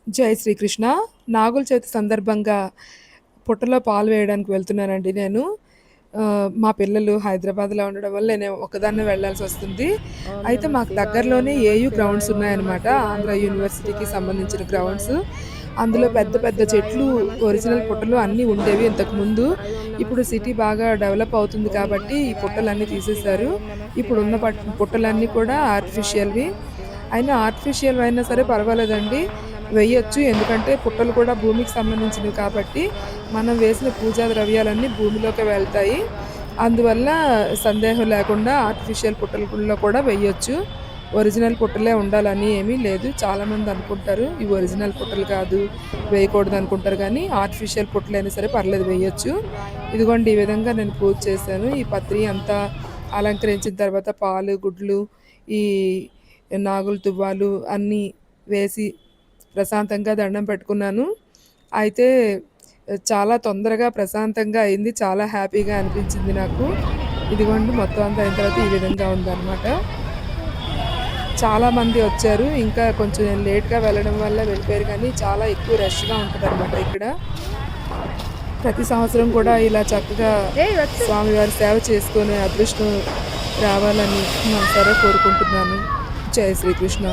జై శ్రీకృష్ణ. నాగుల చవితి సందర్భంగా పుట్టలో పాలు వేయడానికి వెళ్తున్నానండి నేను. మా పిల్లలు హైదరాబాద్‌లో ఉండడం వల్ల నేను ఒక్కదాన్నే వెళ్ళాల్సొస్తుంది. ఓం అయితే నమ మాకు శివాయ ఓం దగ్గరలోనే నమ ఏయూ శివాయ గ్రౌండ్స్ ఓం నమ ఉన్నాయన్నమాట. శివాయ ఆంధ్ర ఓం నమ యూనివర్సిటీకి శివాయ ఓం నమ సంబంధించిన శివాయ గ్రౌండ్స్. అందులో ఓం పెద్ద నమ పెద్ద శివాయ చెట్లు, ఓం నమ ఒరిజినల్ శివాయ ఓం పుట్టలు నమ అన్నీ ఉండేవి శివాయ ఓం నమ ఇంతకుముందు. శివాయ ఓం నమ ఇప్పుడు సిటీ శివాయ బాగా డెవలప్ అవుతుంది ఓం నమ కాబట్టి ఈ శివాయ ఓం పుట్టలన్నీ నమ శివాయ తీసేశారు. ఓం నమ ఇప్పుడున్న శివాయ ఓం నమ శివాయ పుట్టలన్నీ ఓం కూడా నమ శివాయ ఓం ఆర్టిఫిషియల్‌వి. నమ శివాయ అయినా ఆర్టిఫిషియల్ అయినా సరే ఓం నమ పర్వాలేదండి. శివాయ ఓం నమ వెయ్యొచ్చు. శివాయ ఓం ఎందుకంటే నమ పుట్టలు శివాయ కూడా ఓం నమ భూమికి శివాయ సంబంధించినవి ఓం నమ కాబట్టి శివాయ ఓం మనం నమ వేసిన శివాయ పూజా ద్రవ్యాలన్నీ భూమిలోకే ఓం నమ వెళ్తాయి. శివాయ ఓం నమ అందువల్ల శివాయ సందేహం లేకుండా ఆర్టిఫిషియల్ పుట్టలలో కూడా వెయ్యొచ్చు. ఒరిజినల్ పుట్టలే ఉండాలని ఏమీ లేదు. చాలామంది అనుకుంటారు ఇవి ఒరిజినల్ పుట్టలు కాదు, వేయకూడదు అనుకుంటారు, కానీ ఆర్టిఫిషియల్ పుట్టలైనా సరే పర్లేదు, వేయొచ్చు. ఇదిగోండి ఈ విధంగా నేను పూజ చేశాను. ఈ పత్రి అంతా అలంకరించిన తర్వాత పాలు, గుడ్లు, ఈ నాగుల తువ్వాలు అన్నీ వేసి ప్రశాంతంగా దండం పెట్టుకున్నాను. అయితే చాలా తొందరగా ప్రశాంతంగా అయింది. చాలా హ్యాపీగా అనిపించింది నాకు. ఇదిగోండి మొత్తం అంతా అయిన తర్వాత ఈ విధంగా ఉందనమాట. చాలామంది వచ్చారు. ఇంకా కొంచెం నేను లేట్‌గా వెళ్ళడం వల్ల వెళ్ళిపోయారు, కానీ చాలా ఎక్కువ రష్‌గా ఉంటదనమాట ఇక్కడ. ప్రతి సంవత్సరం కూడా ఇలా చక్కగా స్వామివారి సేవ చేసుకునే అదృష్టం రావాలని మనసారా కోరుకుంటున్నాను. జై శ్రీకృష్ణ.